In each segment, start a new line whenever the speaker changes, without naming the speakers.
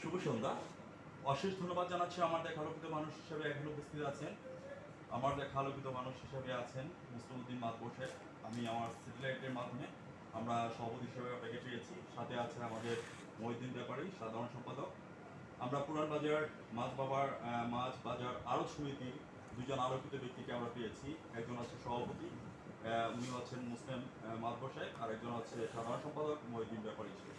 শুভ সন্ধ্যা। অশেষ ধন্যবাদ জানাচ্ছি আমার দেখা আলোকিত মানুষ হিসেবে এখানে উপস্থিত আছেন। আমার দেখা আলোকিত মানুষ হিসেবে আছেন মুসলিমউদ্দিন মাতবর। আমি আমার স্যাটেলাইটের মাধ্যমে আমরা সভাপতি হিসেবে আপনাকে পেয়েছি। সাথে আছে আমাদের মহিউদ্দিন ব্যাপারী, সাধারণ সম্পাদক। আমরা পুরান বাজার মাছ বাজার আড়ত সমিতির দুজন আলোকিত ব্যক্তিকে আমরা পেয়েছি। একজন আছে সভাপতি, উনি হচ্ছেন মুসলিম মাতবর সাহেব, আর একজন হচ্ছে সাধারণ সম্পাদক মহিউদ্দিন ব্যাপারী হিসেবে।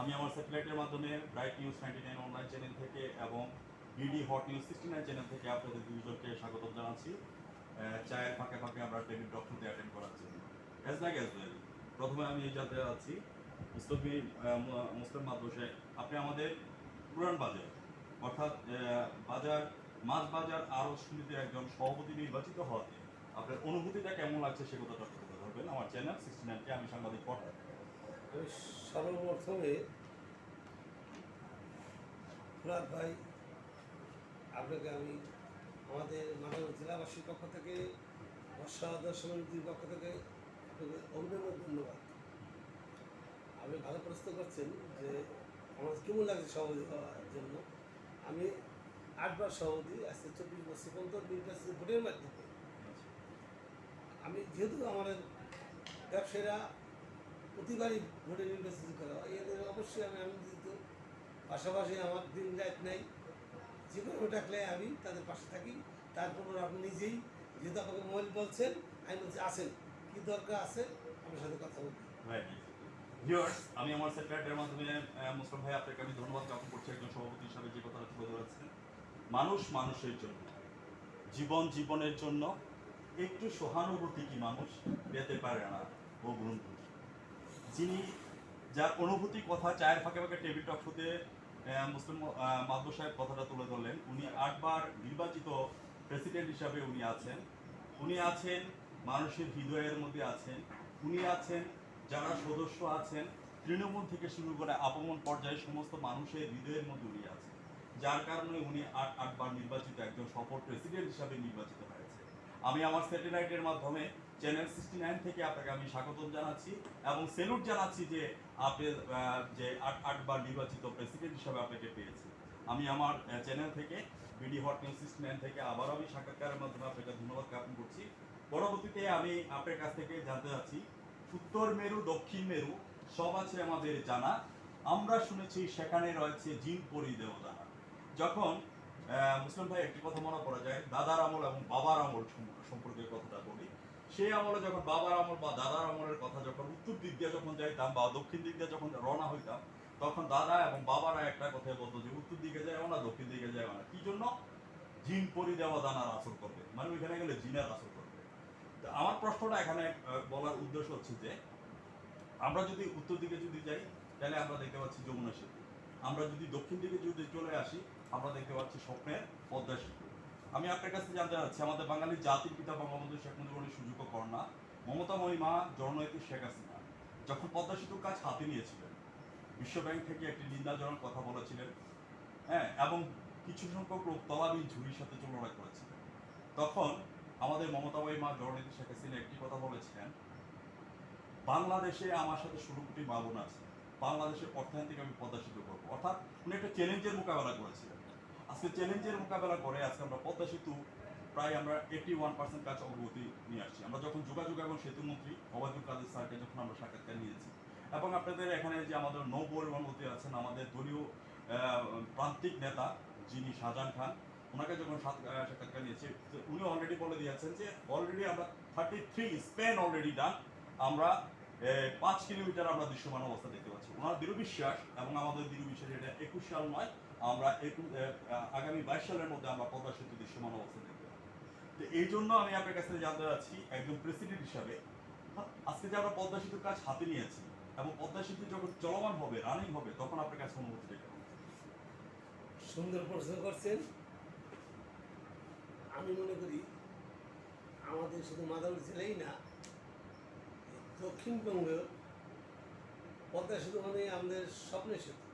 আমি আমার স্যাটেলাইটের মাধ্যমে ব্রাইট নিউজ 99 অনলাইন চ্যানেল থেকে এবং বিডি হট নিউজ 69 চ্যানেল থেকে আপনাদের দুজনকে স্বাগত জানাচ্ছি। চায়ের ফাঁকে ফাঁকে আমরা টেবিল টক শোতে অ্যাটেন্ড করার জন্য। As like as well. প্রথমে আমি জানতে চাচ্ছি মুসলিম মাতবর সাহেব, আপনি আমাদের পুরান বাজার অর্থাৎ বাজার মাছ বাজার আরো সমিতির একজন সভাপতি নির্বাচিত হওয়াতে আপনার অনুভূতিটা কেমন লাগছে সে কথাটা তুলে ধরবেন আমার চ্যানেল 69কে। আমি সাংবাদিক পড়া।
আমি সর্বপ্রথমে ফুরাদ ভাই, আপনাকে আমি আমাদের মাদার জেলাবাসীর পক্ষ থেকে বর্ষাদর সমিতির পক্ষ থেকে আপনাকে অভিনন্দন, ধন্যবাদ। আপনি ভালো প্রশ্ন করছেন যে আমার কেমন লাগছে সভাপতি হওয়ার জন্য। আমি 8বার সভাপতি, আজকে 24 বছর পর্যন্ত নির্বাচিত ভোটের মাধ্যমে। আমি যেহেতু আমাদের ব্যবসায়ীরা প্রতিবারই ভোটে নির্বাচিত করা হয়, এদের অবশ্যই আমি আনন্দিত। পাশাপাশি আমার দিন রাত নাই, যে কোনো ডাকলে আমি তাদের পাশে থাকি। তারপর আপনি নিজেই যেহেতু আমাকে মোবাইল বলছেন, আমি বলছি আসেন, কী দরকার আছে আমার সাথে কথা বলতে।
ভিউয়ার্স, আমি আমার সেক্রেটারির মাধ্যমে মুসলিম ভাই আপনাকে আমি ধন্যবাদ জ্ঞাপন করছি একজন সভাপতি হিসাবে যে কথাটা তুলে ধরেছেন। মানুষ মানুষের জন্য, জীবন জীবনের জন্য একটু সহানুভূতি কি মানুষ পেতে পারে না ও বন্ধু, যিনি যার অনুভূতি কথা চায়ের ফাঁকে ফাঁকে টেবিল টক শোতে মুসলিম মাদবর সাহেব কথাটা তুলে ধরলেন। উনি 8বার নির্বাচিত প্রেসিডেন্ট হিসাবে উনি আছেন। উনি আছেন মানুষের হৃদয়ের মধ্যে আছেন। উনি আছেন যারা সদস্য আছেন তৃণমূল থেকে শুরু করে আপমন পর্যায়ে সমস্ত মানুষের হৃদয়ের মধ্যে উনি আছেন, যার কারণে উনি 8বার নির্বাচিত একজন সফল প্রেসিডেন্ট হিসাবে নির্বাচিত হয়েছে। আমি আমার স্যাটেলাইটের মাধ্যমে চ্যানেল 69 থেকে আপনাকে আমি স্বাগত জানাচ্ছি এবং স্যালুট জানাচ্ছি যে আপনি যে 8বার নির্বাচিত প্রেসিডেন্ট হিসাবে আপনাকে পেয়েছি। আমি আমার চ্যানেল থেকে বিডি হট নিউজ 69 থেকে আবারও আমি সাক্ষাৎকারের মাধ্যমে আপনাকে ধন্যবাদ জ্ঞাপন করছি। পরবর্তীতে আমি আপনার কাছ থেকে জানতে চাচ্ছি, উত্তর মেরু দক্ষিণ মেরু সব আছে আমাদের জানা, আমরা শুনেছি সেখানে রয়েছে জিন পরি দেবতারা। যখন মুসলিম ভাই একটি কথা মনে করা যায়, দাদার আমল এবং বাবার আমল সম্পর্কে কথাটা বলি। সেই আমলে যখন বাবার আমল বা দাদার আমলের কথা যখন উত্তর দিক দিয়ে যখন যাইতাম বা দক্ষিণ দিক দিয়ে যখন রওনা হইতাম, তখন দাদা এবং বাবারা একটা কথাই বলতো যে উত্তর দিকে যাও না, দক্ষিণ দিকে যাও না। কি জন্য? জিন পরি দেওয়া দানার আসর করবে, মানে ওইখানে গেলে জিনের আসর করবে। তো আমার প্রশ্নটা এখানে বলার উদ্দেশ্য হচ্ছে যে আমরা যদি উত্তর দিকে যদি যাই তাহলে আমরা দেখতে পাচ্ছি যমুনা সেতু। আমরা যদি দক্ষিণ দিকে যদি চলে আসি আমরা দেখতে পাচ্ছি স্বপ্নের পদ্মা সেতু। আমি আপনার কাছে জানতে চাচ্ছি, আমাদের বাঙালির জাতির পিতা বঙ্গবন্ধু শেখ মুজিবুর সুযোগ্য কন্যা মমতাময়ী মা জননেত্রী শেখ হাসিনা যখন পদ্মা সেতুর কাজ হাতে নিয়েছিলেন, বিশ্বব্যাংক থেকে একটি নিন্দাজনক কথা বলেছিলেন, হ্যাঁ, এবং কিছু সংখ্যক লোক তলাবিল ঝুড়ির সাথে তুলনা করেছিলেন। তখন আমাদের মমতাময়ী মা জননেত্রী শেখ হাসিনা একটি কথা বলেছিলেন, বাংলাদেশে আমার সাথে 16 কোটি মা বোন আছে, বাংলাদেশের অর্থনীতি আমি পদ্মা সেতু করবো। অর্থাৎ উনি একটা চ্যালেঞ্জের মোকাবেলা করেছিলেন। আজকে চ্যালেঞ্জের মোকাবেলা করে আজকে আমরা পদ্মা সেতু প্রায় আমরা 81% কাজ অগ্রগতি নিয়ে আসছি। আমরা যখন যোগাযোগ এবং সেতু মন্ত্রী ওবায়দুল কাদের স্যারকে যখন আমরা সাক্ষাৎকার নিয়েছি, এবং আপনাদের এখানে যে আমাদের নৌ পরিবহন মন্ত্রী আছেন, আমাদের দলীয় প্রান্তিক নেতা যিনি শাহজাহান খান, ওনাকে যখন সাক্ষাৎকার নিয়েছি, উনি অলরেডি বলে দিয়েছেন যে অলরেডি আমরা 33 স্পেন অলরেডি ডান। আমরা 5 কিলোমিটার আমরা দৃশ্যমান অবস্থা দেখতে পাচ্ছি। ওনার দৃঢ় বিশ্বাস এবং আমাদের দৃঢ় বিশ্বাস এটা 21 সাল নয়, আমরা আগামী 22 সালের মধ্যে আমরা পদ্মা সেতু দৃশ্যমান অবস্থা দেখতে পাবো। তো এই জন্য আমি আপনার কাছে জানতে চাচ্ছি একজন প্রেসিডেন্ট হিসাবে, আজকে যে আমরা পদ্মা সেতুর কাজ হাতে নিয়েছি এবং পদ্মা সেতু যখন চলমান হবে, রানিং হবে, তখন আপনার কাছে অনুভূতিটা কেমন?
সুন্দর প্রশ্ন করছেন। আমি মনে করি আমাদের শুধু মাদারীপুর জেলাই না, দক্ষিণবঙ্গের পদ্মা সেতু মানে আমাদের স্বপ্নের সেতু।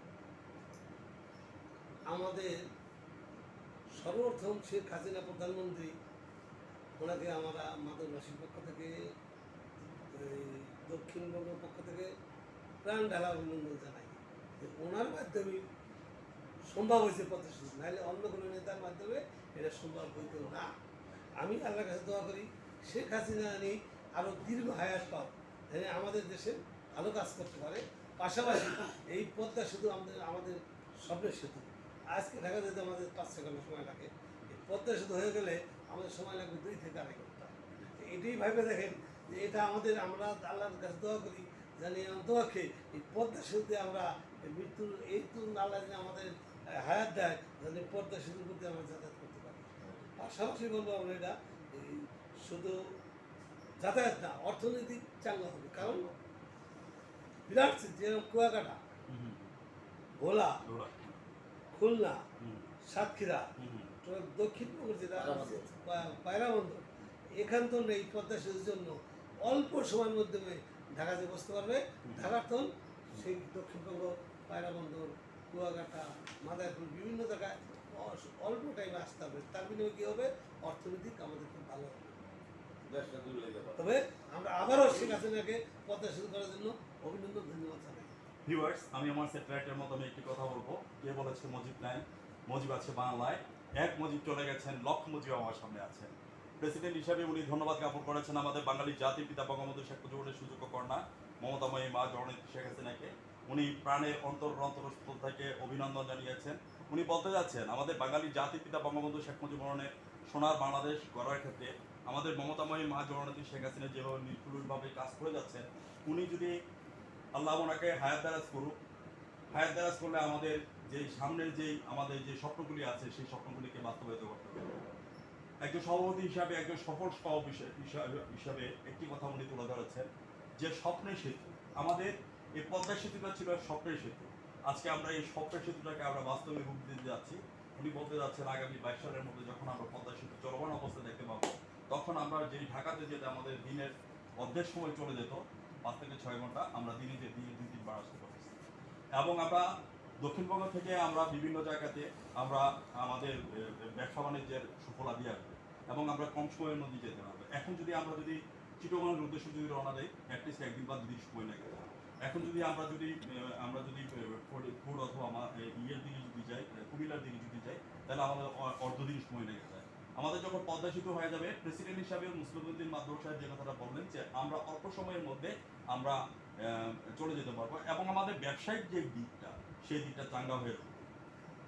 আমাদের সর্বপ্রথম শেখ হাসিনা প্রধানমন্ত্রী, ওনাকে আমরা মাদকবাসীর পক্ষ থেকে, দক্ষিণবঙ্গের পক্ষ থেকে প্রাণ ঢালা অভিনন্দন জানাই যে ওনার মাধ্যমে সম্ভব হয়েছে পদ্মা সেতু, নাহলে অন্য কোনো নেতার মাধ্যমে এটা সম্ভব হইত না। আমি আল্লাহর কাছে দোয়া করি শেখ হাসিনা জানি আরও দীর্ঘ হায়াত পাও, জানি আমাদের দেশে ভালো কাজ করতে পারে। পাশাপাশি এই পদ্মা সেতু আমাদের আমাদের স্বপ্নের সেতু। আজকে ঢাকা যেতে আমাদের 5-6 ঘন্টা সময় লাগে, এই পদ্মা সেতু হয়ে গেলে আমাদের সময় লাগবে 2 থেকে 2.5 ঘন্টা। এটাই ভাবে দেখেন যে এটা আমাদের, আমরা আল্লাহর কাছে দোয়া করি জানি দোয়াকে এই পদ্মা সেতুতে আমরা এই মৃত্যুর এই তো আল্লাহ যেন আমাদের হায়াত দেয়, জানি পদ্মা সেতুর প্রতি আমরা যাতায়াত করতে পারি। পাশাপাশি বলবো আমরা এটা এই শুধু যাতায়াত না, অর্থনৈতিক চাঙ্গা হবে। কারণ বিরাট যেরকম কুয়াকাটা, ভোলা, খুলনা, সাতক্ষীরা, তো দক্ষিণবঙ্গ যেটা পায়রা বন্দর, এখান তো এই পদ্মা সেতুর জন্য অল্প সময়ের মাধ্যমে ঢাকা যে বসতে পারবে। ঢাকার তো সেই দক্ষিণবঙ্গ, পায়রা বন্দর, কুয়াকাটা, মাদারপুর বিভিন্ন জায়গায় অল্প টাইমে আসতে হবে। তার বিনিময়ে কী হবে, অর্থনৈতিক আমাদের খুব ভালো হবে। তবে আমরা আবারও শেখ হাসিনাকে পদ্মা সেতু করার জন্য অভিনন্দন, ধন্যবাদ জানাই।
ভিউয়ার্স, আমি আমার স্যাটেলাইটের মাধ্যমে একটি কথা বলবো। কে বলেছে মুজিব নাই, মুজিব আছে বাংলায়। এক মুজিব চলে গেছেন, লক্ষ মুজিব আমার সামনে আছেন। প্রেসিডেন্ট হিসাবে উনি ধন্যবাদ জ্ঞাপন করেছেন আমাদের বাঙালি জাতির পিতা বঙ্গবন্ধু শেখ মুজিবুর সুযোগ্য কন্যা মমতাময়ী মা জননেত্রী শেখ হাসিনাকে। উনি প্রাণের অন্তরস্থল থেকে অভিনন্দন জানিয়েছেন। উনি বলতে যাচ্ছেন আমাদের বাঙালি জাতির পিতা বঙ্গবন্ধু শেখ মুজিবুরের সোনার বাংলাদেশ গড়ার ক্ষেত্রে আমাদের মমতাময়ী মা জননেত্রী শেখ হাসিনা যেভাবে নির্ভুলভাবে কাজ করে যাচ্ছেন, উনি যদি আল্লাহ ওনাকে হায়াত দারাজ করুক, হায়াত দারাজ করলে আমাদের যে সামনের যেই আমাদের যে স্বপ্নগুলি আছে সেই স্বপ্নগুলিকে বাস্তবায়িত করতে হবে। একজন সভাপতি হিসাবে, একজন সফল সভাপতি হিসাবে একটি কথা উনি তুলে ধরেছেন যে স্বপ্নের সেতু, আমাদের এই পদ্মা সেতুটা ছিল স্বপ্নের সেতু। আজকে আমরা এই স্বপ্নের সেতুটাকে আমরা বাস্তবে রূপ দিতে যাচ্ছি। উনি বলতে যাচ্ছেন আগামী 22 সালের মধ্যে যখন আমরা পদ্মা সেতু চলমান অবস্থায় দেখতে পাবো, তখন আমরা যেই ঢাকাতে যেতে আমাদের দিনের অর্ধেক সময় চলে যেত, 5 থেকে 6 ঘন্টা, আমরা দিনে 2-3 বার আসতে পারছি। এবং আমরা দক্ষিণবঙ্গ থেকে আমরা বিভিন্ন জায়গাতে আমরা আমাদের ব্যবসা বাণিজ্যের সুফলাদি আসবে এবং আমরা কম সময়ের মধ্যে যেতে পারবো। এখন যদি আমরা চিটগাংয়ের উদ্দেশ্যে যদি রওনা দেই, অ্যাটলিস্ট 1 দিন বা 2 দিন সময় লাগে। এখন যদি আমরা যদি ফুড অথবা ইয়ের দিকে যদি যাই, কুমিল্লার দিকে যদি যাই, তাহলে আমাদের অর্ধদিন সময় লেগে যায়। আমাদের যখন পদ্মা সেতু হয়ে যাবে, প্রেসিডেন্ট হিসাবে মুসলিমউদ্দিন মাদবর সাহেব যে কথাটা বললেন যে আমরা অল্প সময়ের মধ্যে আমরা চলে যেতে পারবো এবং আমাদের ব্যবসায়িক যে দিকটা, সেই দিকটা চাঙ্গা হয়ে যাবে।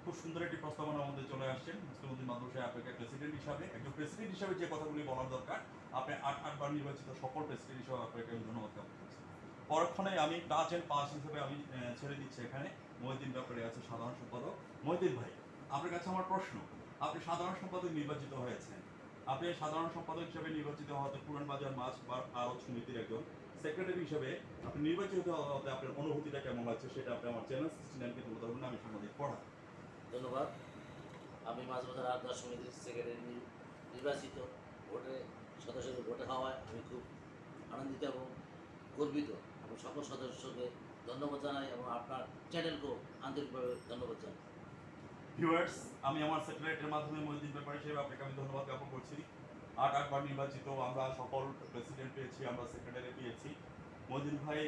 খুব সুন্দর একটি প্রস্তাবনার মধ্যে চলে আসছেন মুসলিমউদ্দিন মাদবর সাহেব। আপনাকে প্রেসিডেন্ট হিসাবে, একজন প্রেসিডেন্ট হিসাবে যে কথাগুলি বলার দরকার, আপনি 8বার নির্বাচিত সকল প্রেসিডেন্ট হিসাবে আপনাকে আমি ধন্যবাদ জ্ঞাপন করছি। পরক্ষণে আমি টাচ অ্যান্ড পাস হিসেবে আমি ছেড়ে দিচ্ছি এখানে। মহিউদ্দিন ব্যাপারে আছে সাধারণ সম্পাদক। মহিউদ্দিন ভাই, আপনার কাছে আমার প্রশ্ন, আপনি সাধারণ সম্পাদক নির্বাচিত হয়েছেন। আপনি সাধারণ সম্পাদক হিসেবে নির্বাচিত হওয়াতে পুরানবাজার মাছ আড়ত সমিতির একজন সেক্রেটারি হিসেবে আপনি নির্বাচিত হওয়াতে আপনার অনুভূতিটা কেমন লাগছে সেটা আপনি আমার চ্যানেল 69কে তুলে ধরবেন। আমি সাংবাদিক পড়া।
ধন্যবাদ। আমি মাঝবাজার আড্ডা সমিতির সেক্রেটারি নির্বাচিত, সদস্যদের ভোটে হওয়ায় আমি খুব আনন্দিত এবং গর্বিত এবং সকল সদস্যকে ধন্যবাদ জানাই এবং আপনার চ্যানেলকেও আন্তরিকভাবে ধন্যবাদ জানাই।
ভিউয়ার্স, আমি আমার স্যাটেলাইটের মাধ্যমে মহিউদ্দিন ব্যাপারী হিসেবে আপনাকে আমি ধন্যবাদ জ্ঞাপন করছি। 8বার নির্বাচিত, আমরা সকল প্রেসিডেন্ট পেয়েছি, আমরা সেক্রেটারি পেয়েছি। মহিউদ্দিন ভাই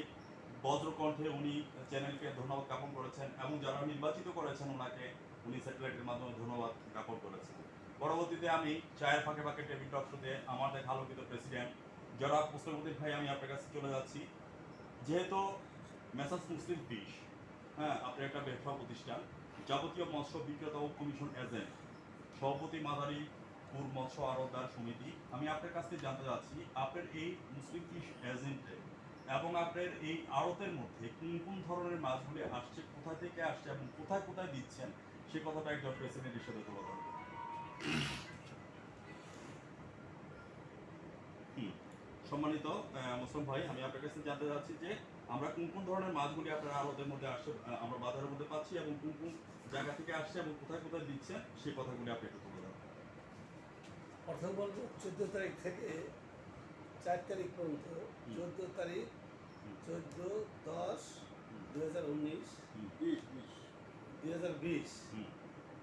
বজ্রকণ্ঠে উনি চ্যানেলকে ধন্যবাদ জ্ঞাপন করেছেন এবং যারা নির্বাচিত করেছেন ওনাকে উনি স্যাটেলাইটের মাধ্যমে ধন্যবাদ জ্ঞাপন করেছেন। পরবর্তীতে আমি চায়ের ফাঁকে ফাঁকে টেবিল টক শোতে আমার দেখা আলোকিত প্রেসিডেন্ট যারা মুসলিমউদ্দিন ভাই, আমি আপনার কাছে চলে যাচ্ছি। যেহেতু মেসার্স মুসলিম ফিশ, হ্যাঁ, আপনি একটা ব্যবসা প্রতিষ্ঠান, যাবতীয় মৎস্য বিক্রেতা ও কমিশন এজেন্ট, সভাপতি মাদারীপুর মৎস্য আড়তদার সমিতি, আমি আপনার কাছ থেকে জানতে চাচ্ছি আপনার এই মুসলিম ফিশ এজেন্টে এবং আপনার এই আড়তের মধ্যে কোন কোন ধরনের মাছগুলি আসছে, কোথায় থেকে আসছে এবং কোথায় কোথায় দিচ্ছেন, সে কথাটা একজন প্রেসিডেন্ট হিসেবে তুলে ধরবেন। সম্মানিত মুসলিম ভাই, আমি আপনার কাছে জানতে চাচ্ছি যে আমরা কোন কোন ধরনের মাছগুলি আপনার আড়তের মধ্যে আসছে, আমরা বাজারের মধ্যে পাচ্ছি এবং কোন কোন জায়গা থেকে আসছে এবং কোথায় কোথায় দিচ্ছেন, সেই কথাগুলি আপনি একটু তুলে ধরবেন।
প্রথম বলবো 14 তারিখ থেকে 4 তারিখ পর্যন্ত। 14 তারিখ, 14-10-2019, 2020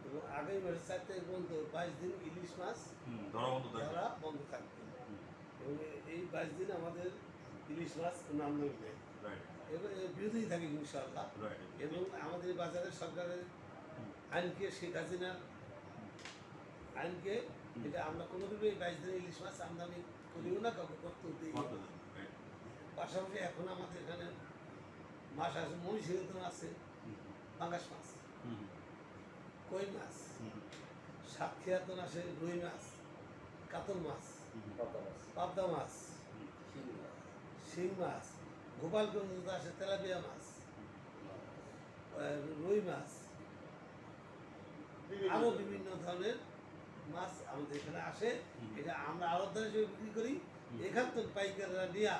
এবং আগামী মাসের 4 তারিখ পর্যন্ত 22 দিন ইলিশ মাছ ধরা বন্ধ থাকবে এবং এই 22 দিন আমাদের ইলিশ মাছ নাম নেবে এবং বিরোধী থাকি ইনশাআল্লাহ। এবং আমাদের বাজারে সরকারের আইনকে শেখ হাসিনার আইনকে এটা আমরা কোনোদিনই এই 22 দিনের ইলিশ মাছ আমদানি করিও না, কাউকে করতেও দিই না।
করতে দেন, right?
পাশাপাশি এখন আমাদের এখানে মাছ আছে, মহিষেতন আছে, পাঙ্গাস মাছ,
হুম,
কই মাছ,
হুম,
সাতক্ষীরাতন আছে, রুই মাছ, কাতল মাছ,
হুম,
পাবদা মাছ,
হুম,
শিং মাছ, গোপালগঞ্জ আছে তেলাপিয়া মাছ, রুই মাছ, আরও বিভিন্ন ধরনের মাছ আমাদের এখানে আসে। এটা আমরা আড়তদার হিসেবে বিক্রি করি। এখান থেকে পাইকাররা নিয়ে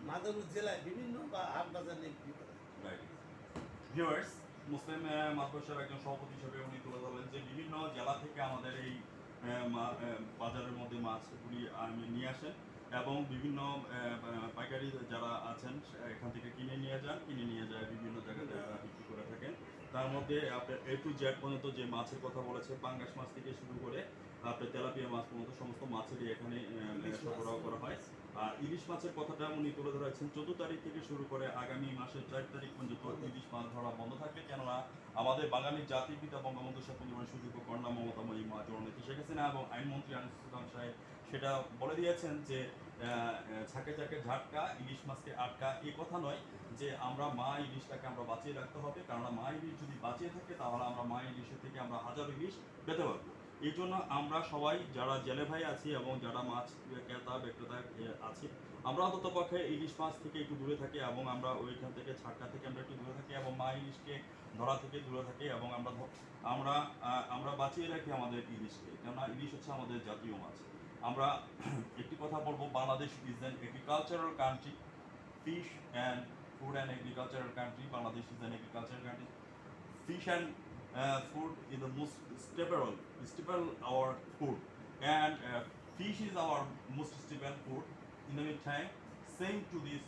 মাদারীপুর জেলায় বিভিন্ন বা হাট বাজার নিয়ে বিক্রি করে।
right. Viewers, মুসলিম মাদ্রাসার একজন সভাপতি হিসেবে উনি তুলে ধরলেন যে বিভিন্ন জেলা থেকে আমাদের এই বাজারের মধ্যে মাছগুলি নিয়ে আসেন এবং বিভিন্ন পাইকারি যারা আছেন এখান থেকে কিনে নিয়ে যায় বিভিন্ন জায়গাতে বিক্রি করে থাকেন। তার মধ্যে আপনার A to Z পর্যন্ত যে মাছের কথা বলেছে, পাঙ্গাস মাছ থেকে শুরু করে আপনার তেলাপিয়া মাছ পর্যন্ত সমস্ত মাছেরই এখানে সরবরাহ করা হয়। আর ইলিশ মাছের কথাটা উনি তুলে ধরেছেন 14 তারিখ থেকে শুরু করে আগামী মাসের 4 তারিখ পর্যন্ত ইলিশ মাছ ধরা বন্ধ থাকবে, কেননা আমাদের বাঙালির জাতির পিতা বঙ্গবন্ধু শেখ মুজিবুর সুযোগ্য কন্যা মমতাময়ী মা জননেত্রী শেখ হাসিনা এবং আইনমন্ত্রী আনিস ইসলাম সাহেব সেটা বলে দিয়েছেন যে ছাকে ছাকে ঝাটকা, ইলিশ মাছকে আটকা। এই কথা নয় যে আমরা মা ইলিশটাকে আমরা বাঁচিয়ে রাখতে হবে, কারণ মা ইলিশ যদি বাঁচিয়ে থাকে তাহলে আমরা মা ইলিশের থেকে আমরা হাজার ইলিশ পেতে পারবো। এই জন্য আমরা সবাই যারা জেলে ভাই আছি এবং যারা মাছ ক্রেতা বিক্রেতা আছি, আমরা অন্তত পক্ষে ইলিশ মাছ থেকে একটু দূরে থাকি এবং আমরা ওইখান থেকে ছাটকা থেকে আমরা একটু দূরে থাকি এবং মা ইলিশকে ধরা থেকে দূরে থাকি এবং আমরা আমরা বাঁচিয়ে রাখি আমাদের ইলিশকে, কেননা ইলিশ হচ্ছে আমাদের জাতীয় মাছ। আমরা একটি কথা বলবো, Bangladesh is an agricultural country, fish and food and agricultural country. Bangladesh is an agricultural country. Fish and food is the most staple our food, and fish is our most staple food. In the meantime, same to this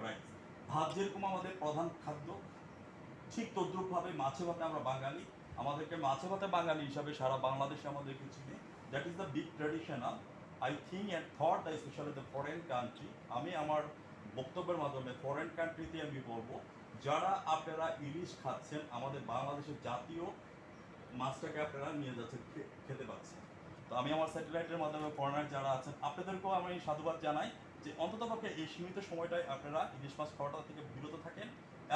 rice. ভাত যেরকম আমাদের প্রধান খাদ্য, ঠিক তদ্রূপভাবে মাছে ভাতে আমরা বাঙালি, আমাদেরকে মাছে ভাতে বাঙালি হিসাবে সারা বাংলাদেশে আমাদেরকে চিনে। That is the big traditional I think and thought the specially the foreign country. আমি আমার বক্তব্যের মাধ্যমে ফরেন কান্ট্রিতে আমি বলবো, যারা আপনারা ইলিশ খাচ্ছেন, আমাদের বাংলাদেশের জাতীয় মাছটাকে আপনারা নিয়ে যাচ্ছেন, খেতে পাচ্ছেন। তো আমি আমার স্যাটেলাইটের মাধ্যমে ফরেনার যারা আছেন আপনাদেরকেও আমি সাধুবাদ জানাই যে অন্ততপক্ষে এই সীমিত সময়টায় আপনারা ইলিশ মাছ খাওয়াটা থেকে বিরত থাকেন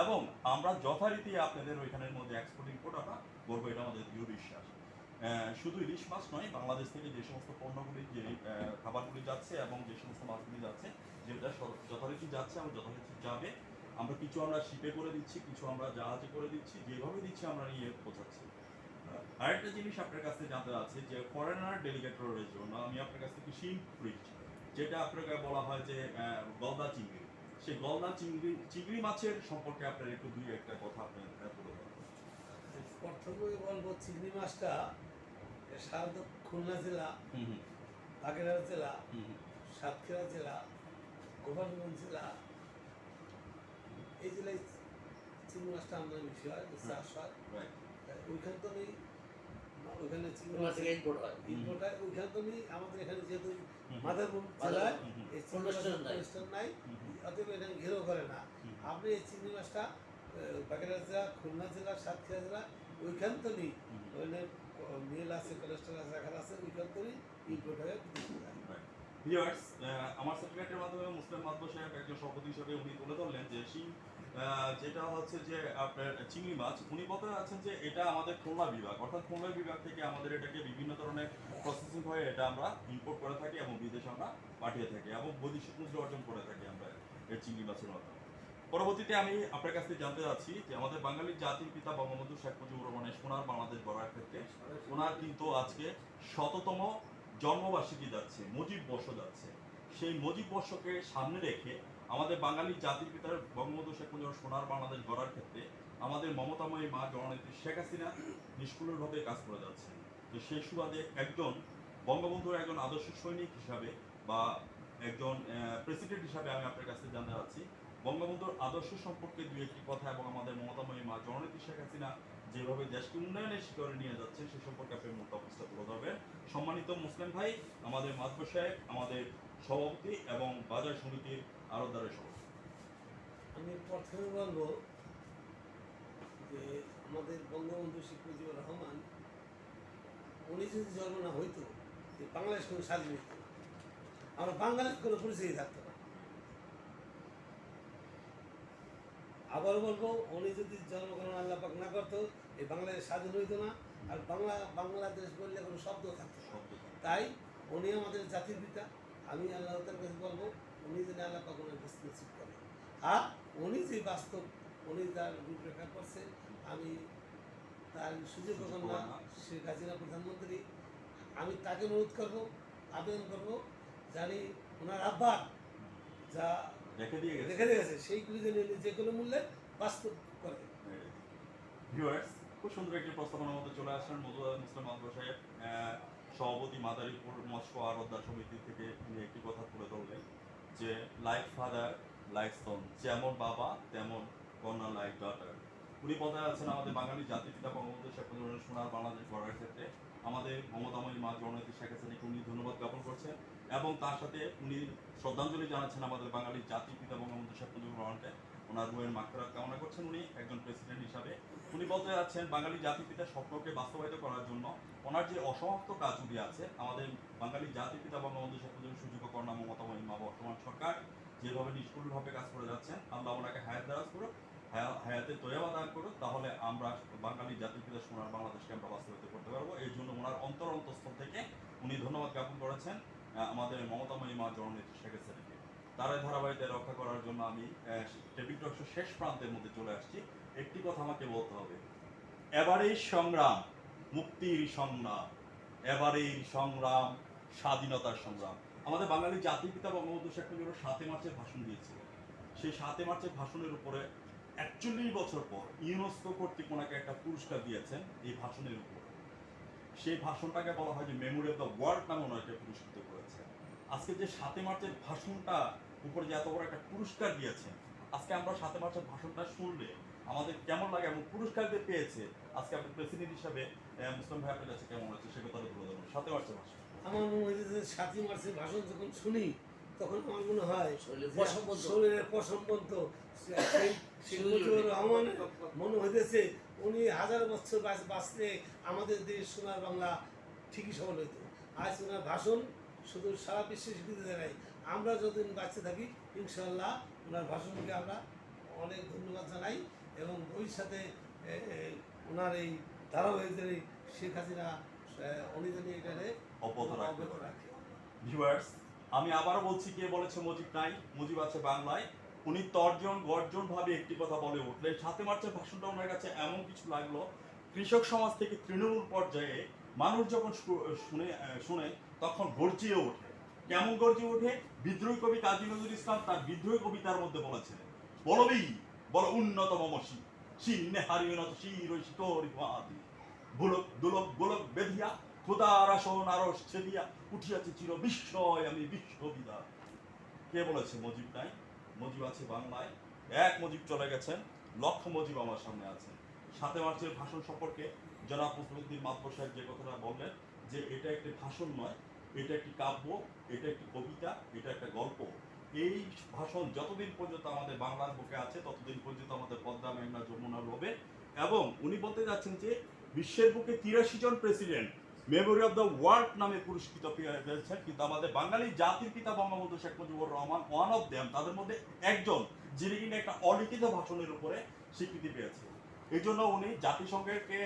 এবং আমরা যথারীতি আপনাদের ওইখানের মধ্যে এক্সপোর্ট ইম্পোর্ট আমরা করবো, এটা আমাদের দৃঢ় বিশ্বাস। শুধু ইলিশ মাছ নয়, বাংলাদেশ থেকে যে সমস্ত পণ্যগুলি, যে খাবারগুলি যাচ্ছে এবং যে সমস্ত মাছগুলি যাচ্ছে, যেটা যথারীতি যাচ্ছে এবং যথারীতি যাবে, আমরা কিছু আমরা শিপে করে দিচ্ছি, কিছু আমরা জাহাজে করে দিচ্ছি, যেভাবে দিচ্ছি আমরা নিয়ে পৌঁছাচ্ছি। আরেকটা জিনিস আপনার কাছ থেকে জানতে আছে যে ফরেনার ডেলিগেটরের জন্য আমি আপনার কাছ থেকে শিম ফ্রিজ, যেটা আপনাকে বলা হয় যে গলদা চিংড়ি, সেই গলদা চিংড়ি মাছের সম্পর্কে আপনার একটু দুই একটা কথা আপনার বলে দেবেন।
প্রথমে বলবো, চিংড়ি মাছটা সাধারণত খুলনা জেলা,
হুম
বাগেরহাট জেলা,
হুম
সাতক্ষীরা জেলা, গোপালগঞ্জ জেলা, এই জেলায় চিংড়ি মাছটা আমদানি বেশি হয়, চাষ হয়।
রাইট।
ওইখান তো নেই, ওইখানে চিংড়ি
মাছ
মাছ
থেকে ইম্পোর্ট হয়।
ইম্পোর্ট হয়, ওইখান তো নেই। আমাদের এখানে যেহেতু
হুম।
মাদারপুর জেলায়
হুম।
এই চিংড়ি মাছের
প্রতিষ্ঠান নাই।
প্রতিষ্ঠান নাই,
হুম।
অতএব এখানে ঘেরও করে না।
হুম।
আপনি এই চিংড়ি মাছটা বাগেরহাট জেলা, খুলনা জেলা, সাতক্ষীরা জেলা, ওইখান তো নেই,
হুম।
ওখানে মিল আছে, কোলেস্ট্রল আছে, রাখার আছে, ওইখান তো নেই, ইম্পোর্ট হয়ে বিদেশে যায়।
ভিউয়ার্স, আমার স্যাটেলাইটের মাধ্যমে মুসলিম মাদবর সাহেব একজন সভাপতি হিসেবে উনি তুলে ধরলেন যে শিম, যেটা হচ্ছে যে আপনার চিংড়ি মাছ, উনি বলতে আছেন যে এটা আমাদের খুলনা বিভাগ, অর্থাৎ খুলনা বিভাগ থেকে আমাদের এটাকে বিভিন্ন ধরনের প্রসেসিং হয়ে এটা আমরা ইম্পোর্ট করে থাকি এবং বিদেশে আমরা পাঠিয়ে থাকি এবং বৈদেশিক মুদ্রা অর্জন করে থাকি আমরা এই চিংড়ি মাছের মাধ্যমে। পরবর্তীতে আমি আপনার কাছ থেকে জানতে চাচ্ছি যে আমাদের বাঙালির জাতির পিতা বঙ্গবন্ধু শেখ মুজিবুর রহমানের সোনার বাংলাদেশ গড়ার ক্ষেত্রে ওনার কিন্তু আজকে 100তম জন্মবার্ষিকী যাচ্ছে, মুজিব বর্ষ যাচ্ছে। সেই মুজিব বর্ষকে সামনে রেখে আমাদের বাঙালির জাতির পিতার বঙ্গবন্ধু শেখ মুজিবুর সোনার বাংলাদেশ গড়ার ক্ষেত্রে আমাদের মমতাময়ী মা জননেত্রী শেখ হাসিনা নিষ্ঠুরভাবে কাজ করে যাচ্ছেন। তো সেই সুবাদে একজন বঙ্গবন্ধুর একজন আদর্শ সৈনিক হিসাবে বা একজন প্রেসিডেন্ট হিসাবে আমি আপনার কাছে জানতে চাচ্ছি বঙ্গবন্ধুর আদর্শ সম্পর্কে দুই একটি কথা এবং আমাদের মমতাময়ী মা জননেত্রী শেখ হাসিনা যেভাবে দেশকে উন্নয়নের শিখরে নিয়ে যাচ্ছে সে সম্পর্কে আপনি মতামতটা তুলে ধরবেন। সম্মানিত মুসলিম ভাই, আমাদের মাদবর সাহেব, আমাদের সভাপতি এবং বাজার সমিতির আরোদ্দারের সভাপতি।
আমি প্রথমে বলবো যে আমাদের বঙ্গবন্ধু শেখ মুজিবুর রহমান উনি যদি জন্ম না হইতো এই বাংলাদেশ কোনো স্বাধীন হইতো না। আমরা বাঙালির কোনো পরিচয় থাকতো না। আবার বলবো উনি যদি জন্মগ্রহণ আল্লাহ পাক না করতো এই বাংলাদেশ স্বাধীন হইতো না, আর বাংলাদেশ বললে কোনো শব্দ থাকতো না। তাই উনি আমাদের জাতির পিতা। আমি আল্লাহ তার কাছে বলবো উনি যেন আল্লাহ পাক ওনার নিশ্চিত করে। আর উনি যে বাস্তব উনি তার রূপরেখা করছে, আমি তার সুযোগ কন্যা শেখ হাসিনা প্রধানমন্ত্রী, আমি তাকে অনুরোধ করবো, আবেদন করবো জানি ওনার আব্বা যা
রেখে দিয়ে গেছে
রেখে দিয়েছে সেইগুলি যেন যে কোনো মূল্যে বাস্তব করে।
ভিউয়ার্স, খুব সুন্দর একটি প্রস্তাবনার মধ্যে চলে আসলেন মুসলিম আব্দুল সাহেব, সভাপতি মাদারীপুর মৎস্য আড়তদার সমিতি থেকে উনি একটি কথা তুলে ধরলেন যে লাইক ফাদার লাইক সন, যেমন বাবা তেমন কন্যা লাইক ডটার। উনি বলতে আছেন আমাদের বাঙালি জাতির পিতা বঙ্গবন্ধু শেখ মুজিবুর সোনার বাংলাদেশ গড়ার ক্ষেত্রে আমাদের মমতাময়ী মা জননেত্রী শেখ হাসিনাকে উনি ধন্যবাদ জ্ঞাপন করছেন, এবং তার সাথে উনি শ্রদ্ধাঞ্জলি জানাচ্ছেন আমাদের বাঙালি জাতির পিতা বঙ্গবন্ধু শেখ মুজিবুর রহমানকে, ওনার রুহের মাগফিরাত কামনা করছেন উনি একজন প্রেসিডেন্ট হিসাবে। উনি বলতে যাচ্ছেন বাঙালি জাতির পিতার স্বপ্নকে বাস্তবায়িত করার জন্য ওনার যে অসমাপ্ত কাজগুলি আছে, আমাদের বাঙালি জাতির পিতা বঙ্গবন্ধু শেখ মুজিবুর সুযোগ্য কন্যা মমতাময়ী মা বর্তমান সরকার যেভাবে নিষ্ঠুরভাবে কাজ করে যাচ্ছেন, আল্লাহ ওনাকে হায়াত দারাজ করুক, হায়াতে তৈবা দান করুক, তাহলে আমরা বাঙালি জাতির পিতা সোনার বাংলাদেশকে আমরা বাস্তবায়িত করতে পারবো। এই জন্য ওনার অন্তঃস্থল থেকে উনি ধন্যবাদ জ্ঞাপন করেছেন আমাদের মমতাময়ী মা জননেত্রী শেখ হাসিনাকে। তার ধারাবাহিকতা রক্ষা করার জন্য আমি টেবিল টক শেষ প্রান্তের মধ্যে চলে আসছি। একটি কথা আমাকে বলতে হবে, এবারের সংগ্রাম মুক্তির সংগ্রাম, এবারের সংগ্রাম স্বাধীনতার সংগ্রাম। আমাদের বাঙালি জাতির পিতা বঙ্গবন্ধু শেখ মুজিবুর 7 মার্চের ভাষণ দিয়েছিল। সেই 7 মার্চের ভাষণের উপরে 41 বছর পর ইউনেস্কো কর্তৃক ওনাকে একটা পুরস্কার দিয়েছেন এই ভাষণের উপর। সেই ভাষণটাকে বলা হয় যে মেমোরি অফ দ্য ওয়ার্ল্ড নামে ওনাকে পুরস্কৃত করেছে। আজকে যে 7 মার্চের ভাষণটা উপরে যে এত বড় একটা পুরস্কার দিয়েছেন, আজকে আমরা 7 মার্চের ভাষণটা শুনলে আমাদের কেমন লাগে, এবং পুরস্কার যে পেয়েছে আজকে আপনি প্রেসিডেন্ট হিসাবে মুসলিম ভাই আপনার কাছে কেমন আছে সে কথা তুলে ধরুন। 7 মার্চের ভাষণ
আমার মনে হয় যে 7 মার্চের ভাষণ যখন শুনি তখন আমার মনে হয়
শরীরের
শরীরের প্রসম্পন্ত শেখ মুজিবুর রহমানের মনে হইতেছে উনি 1000 বছর বাঁচলে আমাদের দেশ সোনার বাংলা ঠিকই সফল হইতো। আজ ওনার ভাষণ শুধু সারা বিশ্বে স্বীকৃতি দেয়। আমরা যতদিন বাঁচতে থাকি ইনশাআল্লাহ ওনার ভাষণকে আমরা অনেক ধন্যবাদ জানাই, এবং ভবিষ্যতে ওনার এই ধারাবাহিকদের শেখ হাসিনা উনি যদি এটারে
অব্যাহত
রাখে।
ভিউয়ার্স, আমি আবারও বলছি, কে বলেছে মুজিব নাই, মুজিব আছে বাংলায়। উনি তর্জন গর্জন ভাবে একটি কথা বলে উঠলেন। 7 মার্চের ভাষণটা ওনার কাছে এমন কিছু লাগলো, কৃষক সমাজ থেকে তৃণমূল পর্যায়ে মানুষ যখন শুনে তখন গর্জিয়ে ওঠে। কেমন গর্জিয়ে ওঠে? বিদ্রোহী কবি কাজী নজরুল ইসলাম তার বিদ্রোহী কবিতার মধ্যে বলেছিলেন, বলবি বল উন্নতম মসি চিহ্নে হারিয়নত শির শিকরি মাদি গোলক দোলক গোলক বেধিয়া খোদার আসন আরস ছেদিয়া উঠিয়াছে চির বিস্ময় আমি বিশ্ববিদা। কে বলেছে মুজিব নাই? মুজিব আছে বাংলায়। এক মুজিব চলে গেছেন, লক্ষ মুজিব আমার সামনে আছে। 7 মার্চের ভাষণ সম্পর্কে জনাব মুসলিউদ্দিন মাতবর সাহেব যে কথাটা বললেন যে এটা একটি ভাষণ নয়, এটা একটি কাব্য, এটা একটি কবিতা, এটা একটা গল্প। এই ভাষণ যতদিন পর্যন্ত আমাদের বাংলার বুকে আছে ততদিন পর্যন্ত আমাদের পদ্মা মেঘনা যমুনা রবে। এবং উনি বলতে যাচ্ছেন যে বিশ্বের বুকে 83 জন president memory of the world নামে পুরস্কৃত পেয়েছেন, কিন্তু আমাদের বাঙালি জাতির পিতা Bangabandhu Sheikh Mujibur Rahman one of them, তাদের মধ্যে একজন, যিনি কিনা একটা অলিখিত ভাষণের উপরে স্বীকৃতি পেয়েছে। এই জন্য উনি জাতিসংঘকে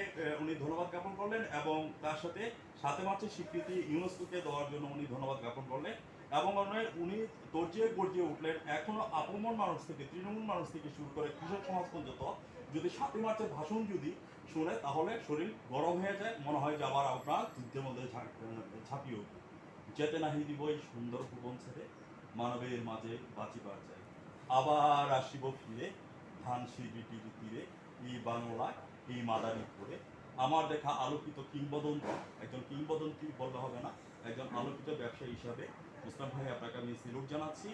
উনি ধন্যবাদ জ্ঞাপন করলেন, এবং তার সাথে 7 মার্চের স্বীকৃতি ইউনেস্কোকে দেওয়ার জন্য উনি ধন্যবাদ জ্ঞাপন করলেন, এবং উনি গর্জিয়ে উঠলেন। এখনো আপমন মানুষ থেকে তৃণমূল মানুষ থেকে শুরু করে কৃষক সমাজ পর্যন্ত যদি 7 মার্চের ভাষণ যদি শুনে তাহলে শরীর গরম হয়ে যায়, মনে হয় যে আবার আপনার যুদ্ধের মধ্যে ঝাঁপিয়ে উঠবে। যেতে নাহি দিব এই সুন্দর ভুবন ছেড়ে, মানবের মাঝে বাঁচিবার চাই, আবার আসিব ফিরে ধানসিঁড়িটির তীরে, এই বাংলায় এই মাদারীপুরে। আমার দেখা আলোকিত কিংবদন্তি, একজন কিংবদন্তি বললে হবে না, একজন আলোকিত ব্যবসায়ী হিসাবে মুসলিম ভাই আপনাকে আমি সেলুট জানাচ্ছি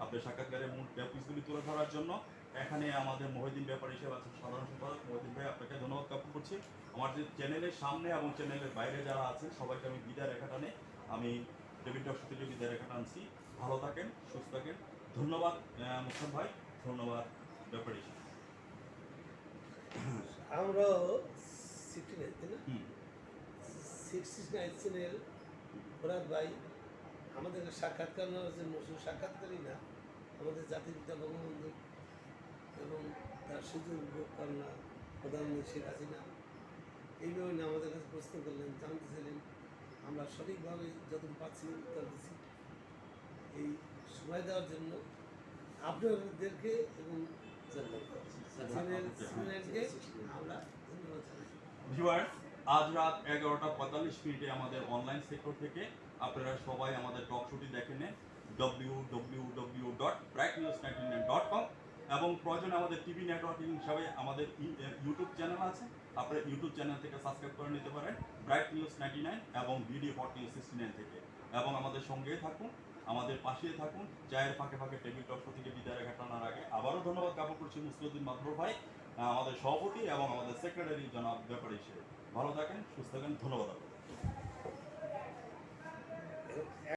আপনার সাক্ষাৎকারের মূল টপিকসগুলি তুলে ধরার জন্য। এখানে আমাদের মহিউদ্দিন ব্যাপারী হিসেবে আছেন সাধারণ সম্পাদক মহিউদ্দিন ভাই, আপনাকে ধন্যবাদ জ্ঞাপন করছি। আমার যে চ্যানেলের সামনে এবং চ্যানেলের বাইরে যারা আছেন সবাইকে আমি বিদায় রেখা টানে আমি টেবিল টক থেকে বিদায় রেখা টানছি। ভালো থাকেন, সুস্থ থাকেন। ধন্যবাদ মুসলিম ভাই, ধন্যবাদ ব্যাপারী।
আমরাও 69 তাই না
হুম
69 চ্যানেল ফরাদ ভাই আমাদেরকে সাক্ষাৎকার নেওয়ার জন্য শুধু সাক্ষাৎকারই না আমাদের জাতির পিতা বঙ্গবন্ধু এবং তার সুযোগ্য কন্যা প্রধানমন্ত্রী শেখ হাসিনা এইভাবে না আমাদের কাছে প্রশ্ন করলেন জানতে চাইলেন আমরা সঠিকভাবে যতটুকু পাচ্ছি উত্তর দিচ্ছি এই সময় দেওয়ার জন্য আপনাদেরকে এবং চ্যানেলকে আমরা ধন্যবাদ জানাই
ভিউয়ার্স, আজ রাত 11:45 আমাদের অনলাইন সেক্টর থেকে আপনারা সবাই আমাদের টক শোটি দেখে নেন www.brightnews99.com এবং প্রয়োজনে আমাদের টিভি নেটওয়ার্কিং হিসাবে আমাদের ইউটিউব চ্যানেল আছে। আপনারা ইউটিউব চ্যানেল থেকে সাবস্ক্রাইব করে নিতে পারেন ব্রাইট নিউজ 99 এবং ভিডিও হট নিউজ 69 থেকে, এবং আমাদের সঙ্গেই থাকুন, আমাদের পাশেই থাকুন। চায়ের ফাঁকে ফাঁকে টেবিল টক শো থেকে বিদায় ঘটানোর আগে আবারও ধন্যবাদ জ্ঞাপন করছি মুসলিউদ্দিন মাদবর ভাই, আমাদের সভাপতি এবং আমাদের সেক্রেটারি জনাব ব্যাপারী হিসেবে। ভালো থাকেন, সুস্থ থাকেন, ধন্যবাদ আপনাদের।